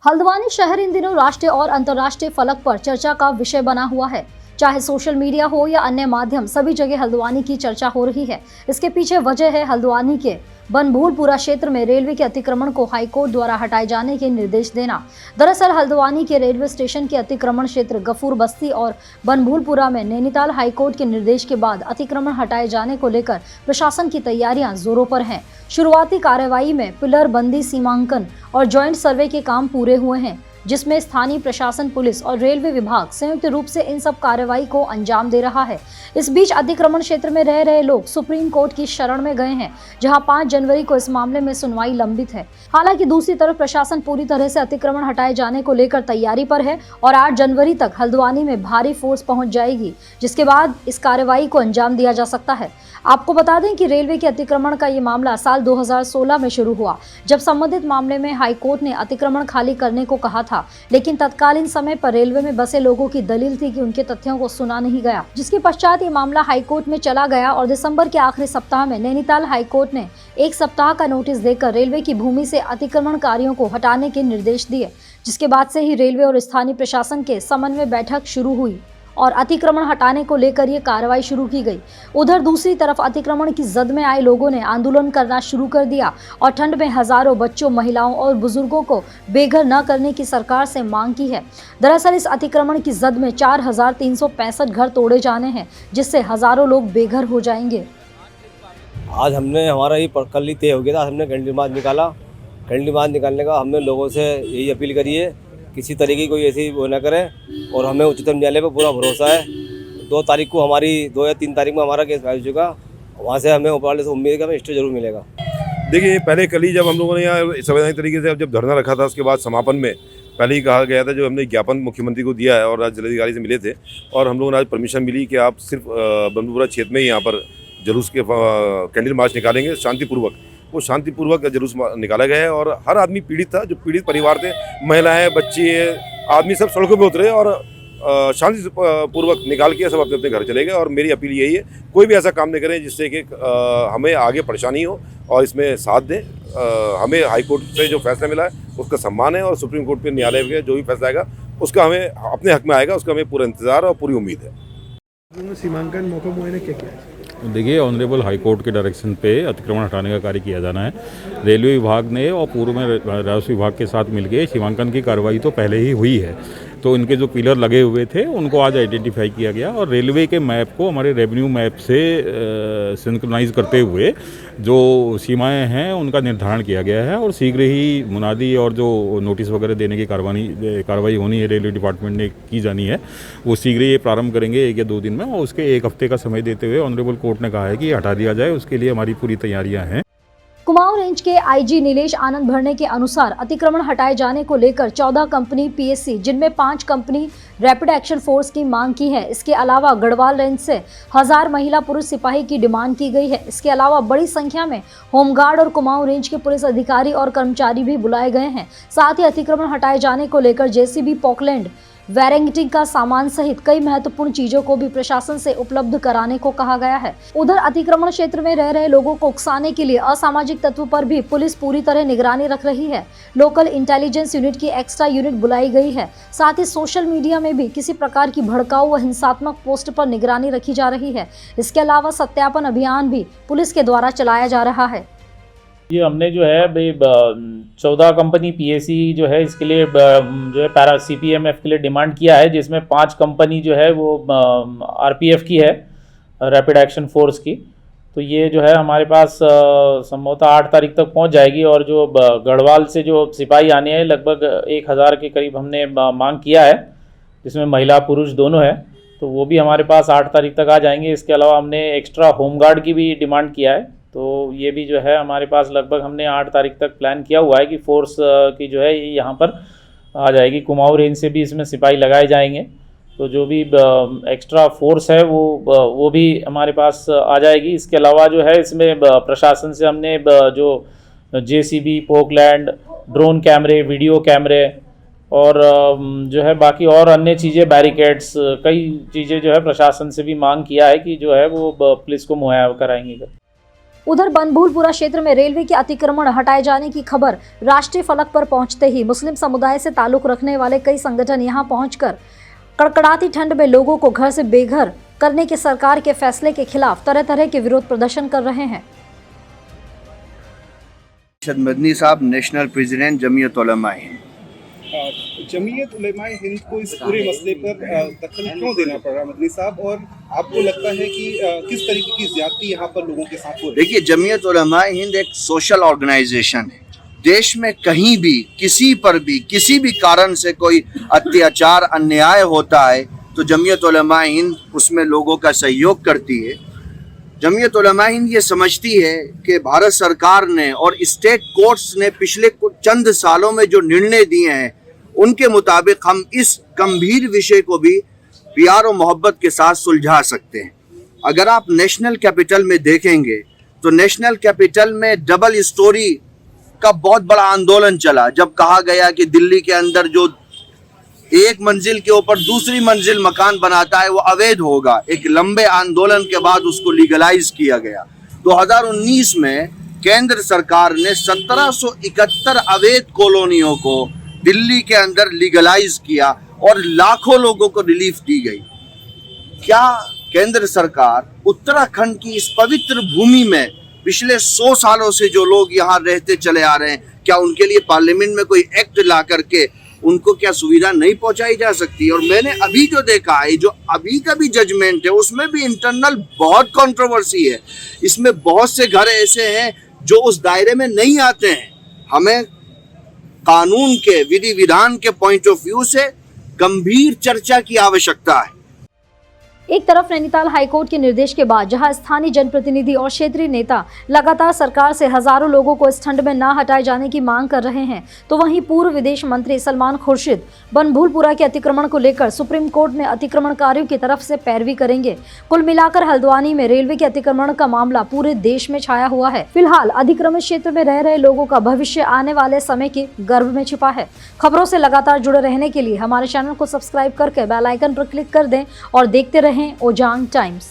हल्द्वानी शहर इन दिनों राष्ट्रीय और अंतर्राष्ट्रीय फलक पर चर्चा का विषय बना हुआ है। चाहे सोशल मीडिया हो या अन्य माध्यम, सभी जगह हल्द्वानी की चर्चा हो रही है। इसके पीछे वजह है हल्द्वानी के बनभूलपुरा क्षेत्र में रेलवे के अतिक्रमण को हाईकोर्ट द्वारा हटाए जाने के निर्देश देना। दरअसल हल्द्वानी के रेलवे स्टेशन के अतिक्रमण क्षेत्र गफूर बस्ती और बनभूलपुरा में नैनीताल हाईकोर्ट के निर्देश के बाद अतिक्रमण हटाए जाने को लेकर प्रशासन की तैयारियां जोरों पर हैं। शुरुआती कार्रवाई में पिलर बंदी, सीमांकन और ज्वाइंट सर्वे के काम पूरे हुए हैं, जिसमें स्थानीय प्रशासन, पुलिस और रेलवे विभाग संयुक्त रूप से इन सब कार्रवाई को अंजाम दे रहा है। इस बीच अतिक्रमण क्षेत्र में रह रहे लोग सुप्रीम कोर्ट की शरण में गए हैं, जहां 5 जनवरी को इस मामले में सुनवाई लंबित है। हालांकि दूसरी तरफ प्रशासन पूरी तरह से अतिक्रमण हटाए जाने को लेकर तैयारी पर है और 8 जनवरी तक हल्द्वानी में भारी फोर्स पहुंच जाएगी, जिसके बाद इस कार्रवाई को अंजाम दिया जा सकता है। आपको बता दें कि रेलवे के अतिक्रमण का ये मामला साल 2016 में शुरू हुआ, जब संबंधित मामले में हाईकोर्ट ने अतिक्रमण खाली करने को कहा था, लेकिन तत्कालीन समय पर रेलवे में बसे लोगों की दलील थी कि उनके तथ्यों को सुना नहीं गया, जिसके पश्चात ये मामला हाईकोर्ट में चला गया और दिसंबर के आखिरी सप्ताह में नैनीताल हाईकोर्ट ने 1 सप्ताह का नोटिस देकर रेलवे की भूमि से अतिक्रमणकारियों को हटाने के निर्देश दिए, जिसके बाद से ही रेलवे और स्थानीय प्रशासन के समन्वय बैठक शुरू हुई और अतिक्रमण हटाने को लेकर ये कार्रवाई शुरू की गई। उधर दूसरी तरफ अतिक्रमण की जद में आए लोगों ने आंदोलन करना शुरू कर दिया और ठंड में हजारों बच्चों, महिलाओं और बुजुर्गों को बेघर न करने की सरकार से मांग की है। दरअसल इस अतिक्रमण की जद में 4365 घर तोड़े जाने हैं, जिससे हजारों लोग बेघर हो जाएंगे। आज हमने हमारा ये कल ही तय हो गया था। हमने कैंडल मार्च निकाला। कैंडल मार्च निकालने का हमने लोगों से यही अपील करी है, किसी तरीके की कोई ऐसी वो न करें और हमें उच्चतम न्यायालय पर पूरा भरोसा है। 2 तारीख को हमारी 2 या 3 तारीख में हमारा केस फैल चुका। वहाँ से हमें ऊपर वाले से उम्मीद है कि हमें स्टे जरूर मिलेगा। देखिए, पहले कल ही जब हम लोगों ने यहाँ संवैधानिक तरीके से जब धरना रखा था, उसके बाद समापन में पहले ही कहा गया था, जो हमने ज्ञापन मुख्यमंत्री को दिया है और आज जिलाधिकारी से मिले थे और हम लोगों ने आज परमिशन मिली कि आप सिर्फ बनभूलपुरा क्षेत्र में ही यहाँ पर जुलूस के कैंडल मार्च निकालेंगे शांतिपूर्वक। वो शांतिपूर्वक जुलूस निकाला गया है और हर आदमी पीड़ित था, जो पीड़ित परिवार थे, महिलाएं, बच्चे, आदमी सब सड़कों पे उतरे और शांति पूर्वक निकाल के सब अपने अपने घर चले गए। और मेरी अपील यही है, कोई भी ऐसा काम नहीं करें जिससे कि हमें आगे परेशानी हो और इसमें साथ दें। हमें हाईकोर्ट से जो फैसला मिला है उसका सम्मान है और सुप्रीम कोर्ट के न्यायालय में जो भी फैसला आएगा उसका हमें अपने हक में आएगा, उसका हमें पूरा इंतजार और पूरी उम्मीद है। सीमांकन मौका मुआयना क्या किया? देखिए, ऑनरेबल हाई कोर्ट के डायरेक्शन पे अतिक्रमण हटाने का कार्य किया जाना है। रेलवे विभाग ने और पूर्व में राजस्व विभाग के साथ मिलकर सीमांकन की कार्रवाई तो पहले ही हुई है, तो इनके जो पिलर लगे हुए थे उनको आज आइडेंटिफाई किया गया और रेलवे के मैप को हमारे रेवेन्यू मैप से सिंक्रोनाइज करते हुए जो सीमाएं हैं उनका निर्धारण किया गया है और शीघ्र ही मुनादी और जो नोटिस वगैरह देने की कार्रवाई होनी है, रेलवे डिपार्टमेंट ने की जानी है, वो शीघ्र ही प्रारंभ करेंगे 1 या 2 दिन में और उसके 1 हफ्ते का समय देते हुए ऑनरेबल कोर्ट ने कहा है कि हटा दिया जाए। उसके लिए हमारी पूरी तैयारियां हैं। कुमाऊं रेंज के आईजी नीलेश आनंद भरने के अनुसार अतिक्रमण हटाए जाने को लेकर 14 कंपनी पीएससी, जिनमें 5 कंपनी रैपिड एक्शन फोर्स की मांग की है। इसके अलावा गढ़वाल रेंज से 1000 महिला पुरुष सिपाही की डिमांड की गई है। इसके अलावा बड़ी संख्या में होमगार्ड और कुमाऊं रेंज के पुलिस अधिकारी और कर्मचारी भी बुलाए गए हैं। साथ ही अतिक्रमण हटाए जाने को लेकर जेसीबी, पॉकलैंड, वेरेंटिंग का सामान सहित कई महत्वपूर्ण चीजों को भी प्रशासन से उपलब्ध कराने को कहा गया है। उधर अतिक्रमण क्षेत्र में रह रहे लोगों को उकसाने के लिए असामाजिक तत्व पर भी पुलिस पूरी तरह निगरानी रख रही है। लोकल इंटेलिजेंस यूनिट की एक्स्ट्रा यूनिट बुलाई गई है। साथ ही सोशल मीडिया में भी किसी प्रकार की भड़काऊ व हिंसात्मक पोस्ट पर निगरानी रखी जा रही है। इसके अलावा सत्यापन अभियान भी पुलिस के द्वारा चलाया जा रहा है। ये हमने जो है 14 कंपनी पीएससी जो है इसके लिए जो है पैरा सीपीएमएफ के लिए डिमांड किया है, जिसमें 5 कंपनी जो है वो आरपीएफ की है, रैपिड एक्शन फोर्स की। तो ये जो है हमारे पास संभवतः 8 तारीख तक पहुंच जाएगी और जो गढ़वाल से जो सिपाही आने हैं लगभग 1000 के करीब हमने मांग किया है, जिसमें महिला पुरुष दोनों है, तो वो भी हमारे पास 8 तारीख तक आ जाएंगे। इसके अलावा हमने एक्स्ट्रा होमगार्ड की भी डिमांड किया है, तो ये भी जो है हमारे पास लगभग हमने 8 तारीख तक प्लान किया हुआ है कि फोर्स की जो है ये यहाँ पर आ जाएगी। कुमाऊं रेंज से भी इसमें सिपाही लगाए जाएंगे, तो जो भी एक्स्ट्रा फोर्स है वो भी हमारे पास आ जाएगी। इसके अलावा जो है इसमें प्रशासन से हमने जो जेसीबी, पोकलैंड, ड्रोन कैमरे, वीडियो कैमरे और जो है बाकी और अन्य चीज़ें, बैरिकेड्स, कई चीज़ें जो है प्रशासन से भी मांग किया है कि जो है वो पुलिस को मुहैया कराएंगे। उधर बनभूलपुरा क्षेत्र में रेलवे के अतिक्रमण हटाए जाने की खबर राष्ट्रीय फलक पर पहुंचते ही मुस्लिम समुदाय से ताल्लुक रखने वाले कई संगठन यहां पहुंचकर कड़कड़ाती ठंड में लोगों को घर से बेघर करने के सरकार के फैसले के खिलाफ तरह तरह के विरोध प्रदर्शन कर रहे हैं। मदनी साहब, नेशनल प्रेसिडेंट जमीयत उलमा हिंद। जमीयत उलमा हिंद को इस पूरे मसले पर दखल क्यों देना पड़ रहा मदनी साहब, और आपको लगता है कि किस तरीके की ज्यादती यहाँ पर लोगों के साथ हो रही है? देखिए, जमीयत उलमा हिंद एक सोशल ऑर्गेनाइजेशन है। देश में कहीं भी किसी पर भी किसी भी कारण से कोई अत्याचार अन्याय होता है तो जमीयत उलमा हिंद उसमें लोगों का सहयोग करती है। जमीयत उलमा हिंद ये समझती है कि भारत सरकार ने और स्टेट कोर्ट्स ने पिछले चंद सालों में जो निर्णय दिए हैं उनके मुताबिक हम इस गंभीर विषय को भी प्यार और मोहब्बत के साथ सुलझा सकते हैं। अगर आप नेशनल कैपिटल में देखेंगे तो नेशनल कैपिटल में डबल स्टोरी का बहुत बड़ा आंदोलन चला, जब कहा गया कि दिल्ली के अंदर जो एक मंजिल के ऊपर दूसरी मंजिल मकान बनाता है वो अवैध होगा। एक लंबे आंदोलन के बाद उसको लीगलाइज किया गया। 2019 में केंद्र सरकार ने 1771 अवैध कॉलोनियों को दिल्ली के अंदर लीगलाइज किया और लाखों लोगों को रिलीफ दी गई। क्या केंद्र सरकार उत्तराखंड की इस पवित्र भूमि में पिछले 100 सालों से जो लोग यहाँ रहते चले आ रहे हैं, क्या उनके लिए पार्लियामेंट में कोई एक्ट ला करके उनको क्या सुविधा नहीं पहुंचाई जा सकती? और मैंने अभी जो देखा है, जो अभी का भी जजमेंट है, उसमें भी इंटरनल बहुत कंट्रोवर्सी है। इसमें बहुत से घर ऐसे हैं जो उस दायरे में नहीं आते हैं। हमें कानून के विधि विधान के पॉइंट ऑफ व्यू से गंभीर चर्चा की आवश्यकता है। एक तरफ नैनीताल हाईकोर्ट के निर्देश के बाद जहां स्थानीय जनप्रतिनिधि और क्षेत्रीय नेता लगातार सरकार से हजारों लोगों को इस ठंड में ना हटाए जाने की मांग कर रहे हैं, तो वहीं पूर्व विदेश मंत्री सलमान खुर्शीद बनभूलपुरा के अतिक्रमण को लेकर सुप्रीम कोर्ट में अतिक्रमणकारियों की तरफ से पैरवी करेंगे। कुल मिलाकर हल्द्वानी में रेलवे के अतिक्रमण का मामला पूरे देश में छाया हुआ है। फिलहाल अधिक्रमित क्षेत्र में रह रहे लोगों का भविष्य आने वाले समय के गर्भ में छिपा है। खबरों से लगातार जुड़े रहने के लिए हमारे चैनल को सब्सक्राइब करके बेल आइकन पर क्लिक कर दें और देखते रहें ओजांग टाइम्स।